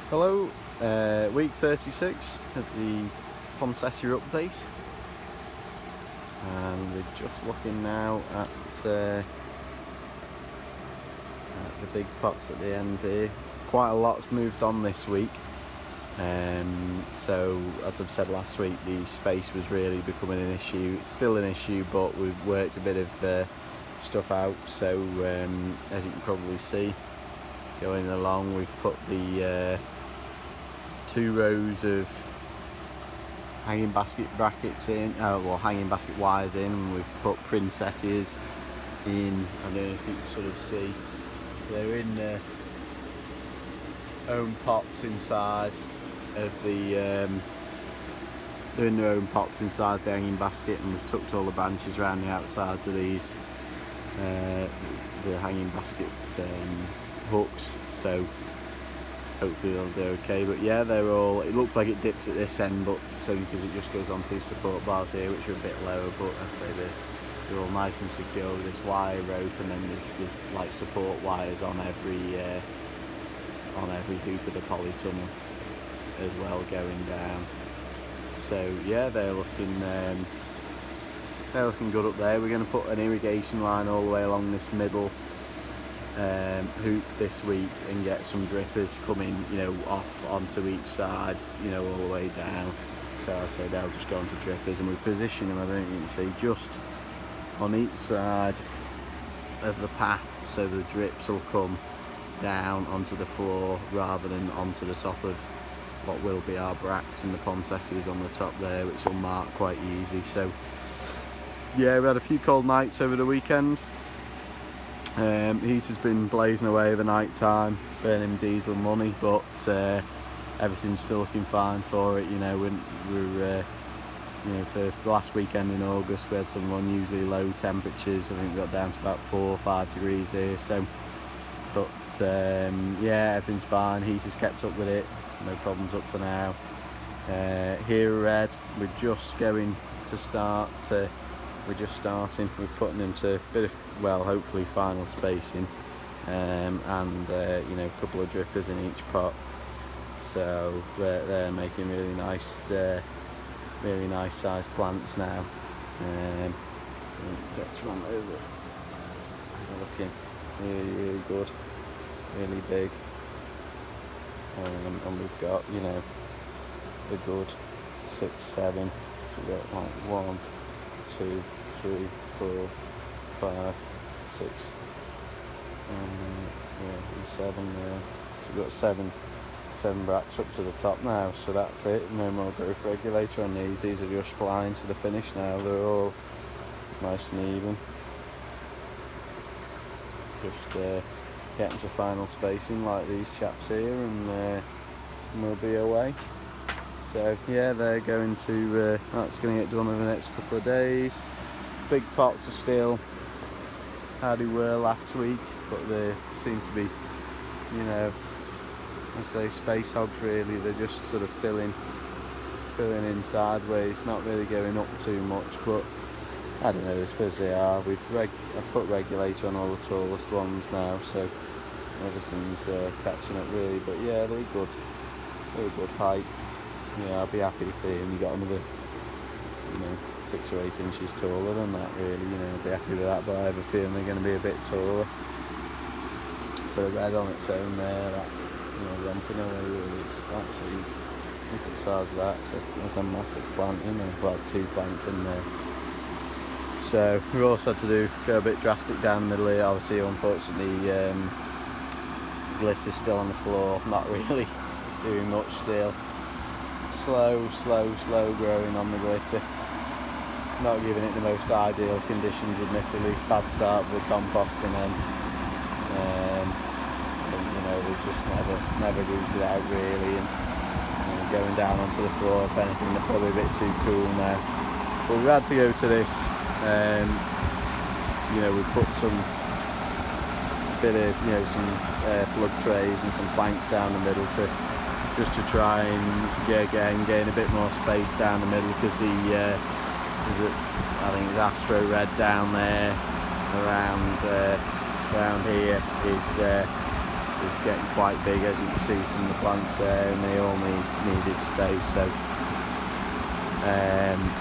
Hello, week 36 of the Poinsettia update, and we're just looking now at the big pots at the end here. Quite a lot's moved on this week, so as I've said last week, the space was really becoming an issue. It's still an issue, but we've worked a bit of stuff out, so as you can probably see going along, we've put the 2 rows of hanging basket brackets in, hanging basket wires in, and we've put princettias in. I don't know if you can sort of see, they're in their own pots inside of the they're in their own pots inside the hanging basket, and we've tucked all the branches around the outsides of these the hanging basket hooks, so hopefully they'll do okay. But yeah, they're all, it looks like it dips at this end, but it's only because it just goes onto these support bars here, which are a bit lower, but I say they're all nice and secure with this wire rope, and then there's like support wires on every hoop of the polytunnel as well going down. So yeah, they're looking good up there. We're going to put an irrigation line all the way along this middle hoop this week and get some drippers coming, off onto each side, all the way down. So I say they'll just go onto drippers, and we position them, I don't know if you can see, just on each side of the path, so the drips will come down onto the floor rather than onto the top of what will be our bracts, and the poinsettias on the top there, which will mark quite easy. So yeah, we had a few cold nights over the weekend. Heater's been blazing away over night time, burning diesel money, but everything's still looking fine for it. We're for the last weekend in August, we had some unusually low temperatures. I think we got down to about 4 or 5 degrees here. So, but yeah, everything's fine. Heater's kept up with it, no problems up for now. Here red, we're just going to start. We're just starting. We're putting into a bit of, hopefully final spacing, and a couple of drippers in each pot. So they're making really nice sized plants now. That's one over. They're looking really good, really big, and we've got a good 6, 7. So we've got like 1, 2, 3, 4, 5, 6, 7 there. So we've got 7 bracts up to the top now, so that's it. No more growth regulator on these. These are just flying to the finish now. They're all nice and even. Just getting to final spacing like these chaps here, and we'll be away. So yeah, they're going to, that's going to get done over the next couple of days. Big pots are still how they were last week, but they seem to be, I say space hogs really. They're just sort of filling in sideways, not really going up too much, but I don't know, I suppose they are. I've put regulator on all the tallest ones now, so everything's catching up really. But yeah, they're good height. Yeah, I'll be happy if you got another 6 or 8 inches taller than that really. I'll be happy with that, but I have a feeling they're going to be a bit taller. So red on its own there, that's romping away really. It's actually, look at the size of that. So there's a massive plant in there, well, 2 plants in there. So we've also had to go a bit drastic down the middle here. Obviously, unfortunately, gliss is still on the floor, not really doing much still. Slow growing on the glitter. Not giving it the most ideal conditions, admittedly. Bad start with the compost, and then we've just never rooted out really, and going down onto the floor. If anything, they're probably a bit too cool now. But we've had to go to this. We put some plug trays and some planks down the middle just to try and gain a bit more space down the middle, because I think it's Astro Red down there around here is is getting quite big, as you can see from the plants there, and they all needed space. So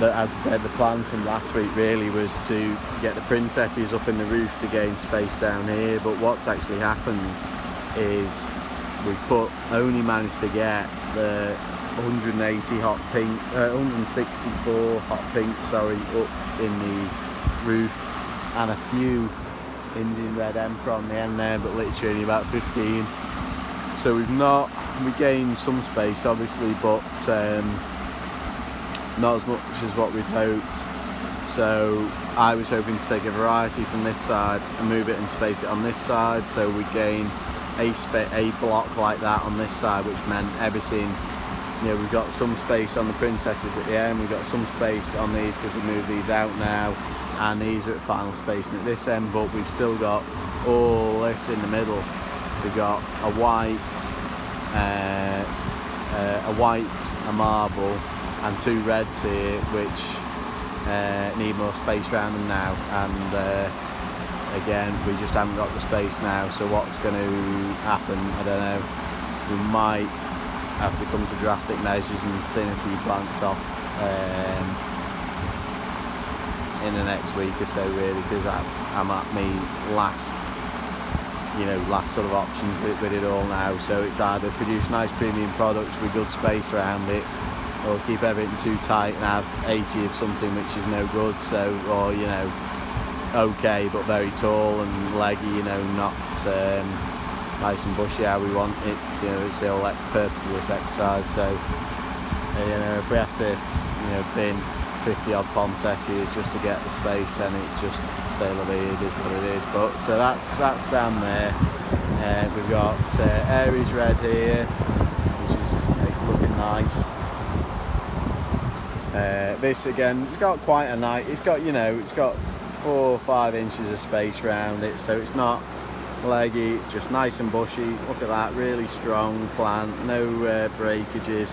but as I said, the plan from last week really was to get the princettias up in the roof to gain space down here, but what's actually happened is only managed to get the 180 hot pink, 164 hot pink, sorry, up in the roof, and a few Indian red emperor on the end there, but literally about 15. So we gained some space obviously, but not as much as what we'd hoped. So I was hoping to take a variety from this side and move it and space it on this side, so we gain a block like that on this side, which meant everything, you know, we've got some space on the princesses at the end, we've got some space on these because we moved these out now, and these are at final spacing at this end, but we've still got all this in the middle. We've got a white, a marble, and two reds here, which need more space around them now, and again, we just haven't got the space now. So what's going to happen, I don't know, we might have to come to drastic measures and thin a few plants off in the next week or so really, because I'm at me last sort of options with it all now. So it's either produce nice premium products with good space around it, or keep everything too tight and have 80 of something which is no good. So, or you know, okay but very tall and leggy, you know, not nice and bushy how we want it. You know, it's all like purposeless exercise. So you know, if we have to, you know, bin 50 odd poinsettias just to get the space, then it's just say la vie, it is what it is. But so that's down there. We've got Aries red here, which is looking nice. This again, it's got quite a nice, it's got, you know, it's got 4 or 5 inches of space around it, so it's not leggy, it's just nice and bushy. Look at that, really strong plant, no breakages.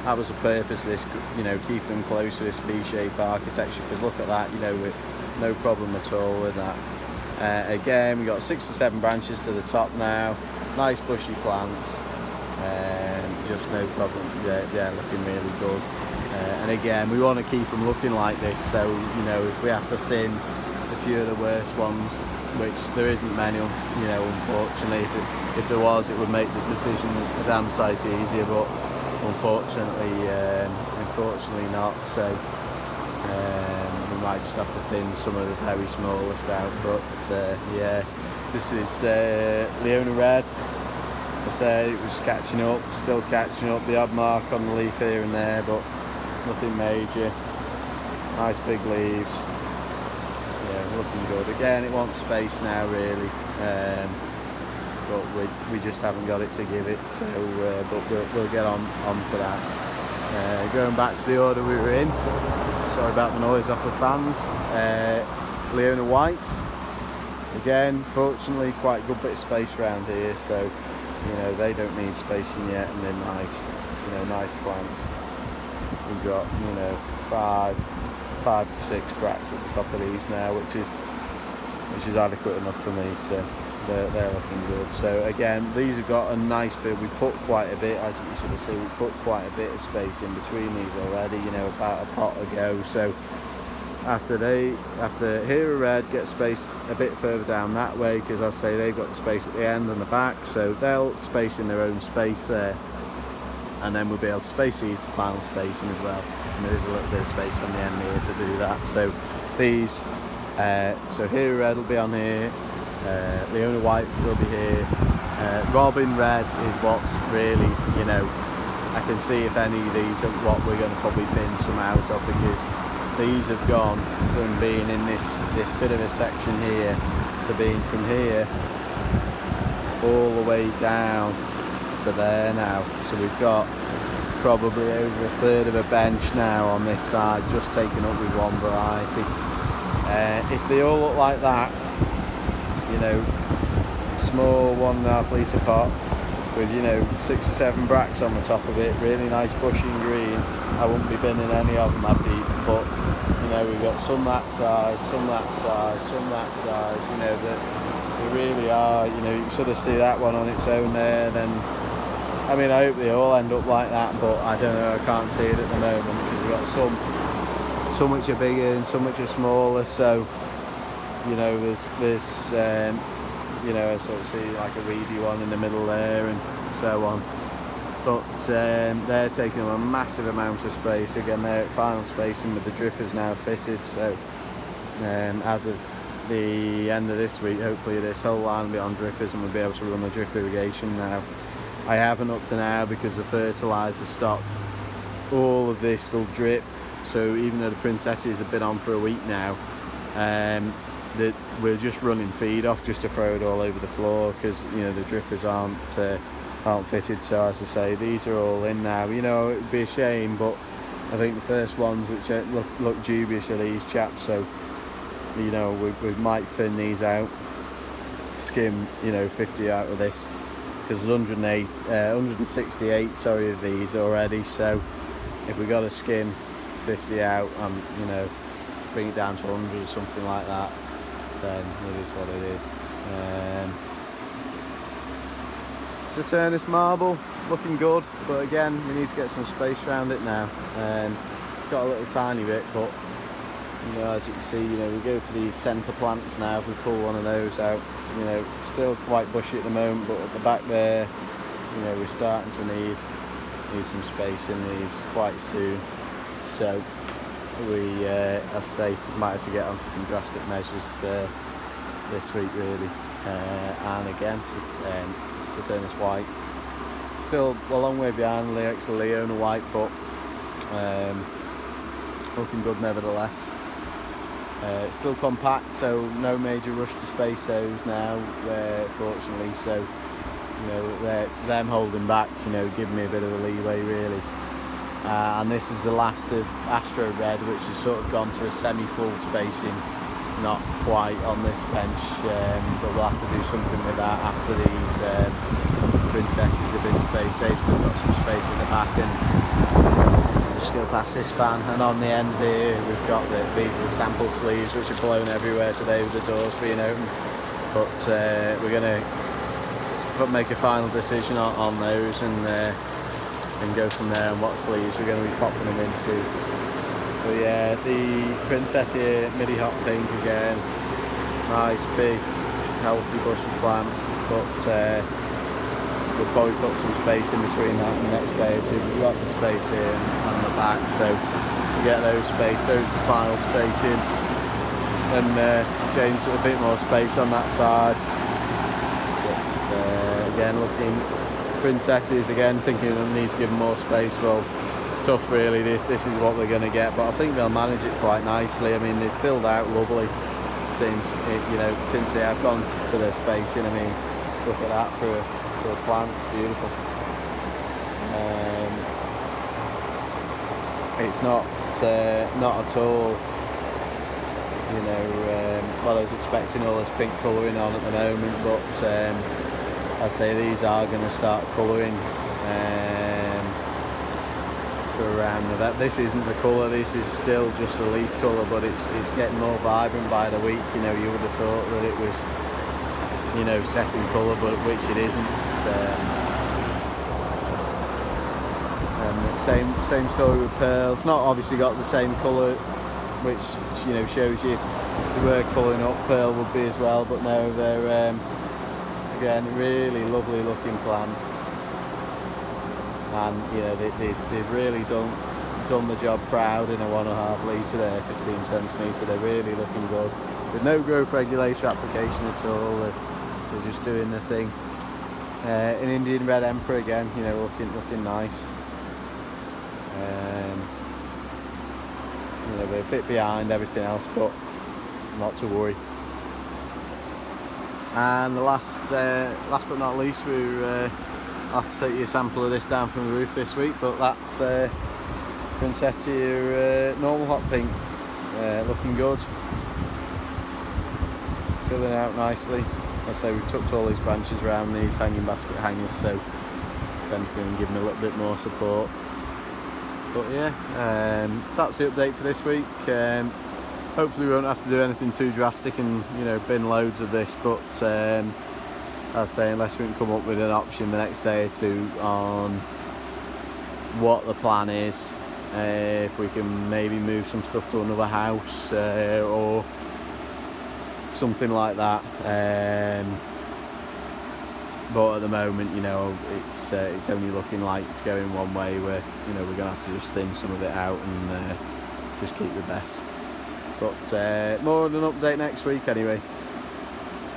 That was the purpose of this, you know, keeping them close to this V-shaped architecture, because look at that, you know, with no problem at all with that. Again, we've got 6 to 7 branches to the top now, nice bushy plants, just no problem, yeah, looking really good. And again, we want to keep them looking like this, so you know, if we have to thin a few of the worst ones, which there isn't many, you know, unfortunately. If there was, it would make the decision a damn sight easier, but unfortunately not. So we might just have to thin some of the very smallest out. But yeah, this is Leona Red. I said it was catching up, still catching up. The odd mark on the leaf here and there, but nothing major. Nice big leaves. Yeah, looking good. Again, it wants space now really, but we just haven't got it to give it. So, but we'll get on to that. Going back to the order we were in. Sorry about the noise off the fans. Leona White. Again, fortunately, quite a good bit of space around here. So, you know, they don't need spacing yet, and they're nice. You know, nice plants. We've got, you know, 5 to 6 bracts at the top of these now, which is adequate enough for me. So they're looking good. So again, these have got a nice bit. We put quite a bit, as you can sort of see, we put quite a bit of space in between these already. You know, about a pot ago. So after Hero Red get space a bit further down that way, because as I say, they've got the space at the end and the back, so they'll space in their own space there. And then we'll be able to space these to final spacing as well, and there is a little bit of space on the end here to do that. So these, so Hero Red will be on here, Leona White will still be here, Robin Red is what's really, you know, I can see if any of these are what we're going to probably bin some out of, because these have gone from being in this bit of a section here to being from here all the way down to there now. So we've got probably over a third of a bench now on this side, just taken up with one variety. If they all look like that, you know, small 1.5 litre pot with, you know, 6 or 7 bracts on the top of it, really nice bushy and green, I wouldn't be binning any of them, I'd be. But you know, we've got some that size, some that size, some that size, you know, that They really are. You know, you can sort of see that one on its own there. Then, I mean, I hope they all end up like that, but I don't know. I can't see it at the moment because we've got some which are bigger and some which are smaller. So, you know, there's you know, I sort of see like a weedy one in the middle there and so on. But they're taking up a massive amount of space. Again, they're at final spacing with the drippers now fitted. So as of the end of this week, hopefully this whole line will be on drippers and we'll be able to run the drip irrigation now. I haven't up to now because the fertiliser stock. All of this will drip. So even though the princettias have been on for a week now, we're just running feed off just to throw it all over the floor because, you know, the drippers aren't fitted. So as I say, these are all in now. You know, it'd be a shame, but I think the first ones which look dubious are these chaps. So, you know, we might thin these out, skim, you know, 50 out of this because there's 168 sorry of these already. So if we got to skim 50 out, you know, bring it down to 100 or something like that, then it is what it is. Saturnus marble, looking good, but again, we need to get some space around it now. It's got a little tiny bit, but you know, as you can see, you know, we go for these centre plants now. If we pull one of those out, you know, still quite bushy at the moment, but at the back there, you know, we're starting to need some space in these quite soon. So we, as I say, might have to get onto some drastic measures this week, really. And again, Saturnus white, still a long way behind the Leona white, but looking good nevertheless. It's still compact, so no major rush to space those now, fortunately. So, you know, them holding back, you know, give me a bit of a leeway, really. And this is the last of Astro Red, which has sort of gone to a semi-full spacing, not quite on this bench, but we'll have to do something with that after these princesses have been spaced. They've still got some space at the back, and just go past this fan. And on the end here, we've got these are the sample sleeves, which are blown everywhere today with the doors being open. But we're going to make a final decision on those and go from there on what sleeves we're going to be popping them into. So yeah, the Princettia midi hot pink again, nice big healthy bushy plant, but we'll probably put some space in between that the next day or two. We've got the space here and the back, so we get those space, those to final spacing, and change a bit more space on that side. But again, looking Princettias again, thinking I need to give them more space. Well, it's tough really. This is what we're going to get, but I think they'll manage it quite nicely. I mean, they've filled out lovely since they have gone to their spacing. I mean, look at that for a plant. It's beautiful. It's not at all, you know, what I was expecting, all this pink colouring on at the moment, but I say these are going to start colouring for around November. This isn't the colour, this is still just a leaf colour, but it's getting more vibrant by the week. You know, you would have thought that it was, you know, setting colour, but which it isn't. Same story with pearl. It's not obviously got the same colour, which, you know, shows you if they were colouring up, pearl would be as well, but no, they're again, really lovely looking plant, and you know they've really done the job proud in a 1.5 litre there, 15 centimetre. They're really looking good with no growth regulator application at all. They're just doing the thing. An Indian Red Emperor again, you know, looking nice. You know, we're a bit behind everything else, but not to worry. And the last but not least, I'll have to take you a sample of this down from the roof this week, but that's Princettia normal hot pink, looking good, filling out nicely. As I say, we've tucked all these branches around these hanging basket hangers, so if anything, give them a little bit more support. But yeah, so that's the update for this week. hopefully we won't have to do anything too drastic and, you know, bin loads of this, but as I say, unless we can come up with an option the next day or two on what the plan is, if we can maybe move some stuff to another house or something like that. But at the moment, you know, it's only looking like it's going one way, where, you know, we're gonna have to just thin some of it out and just keep the best. But more on an update next week anyway.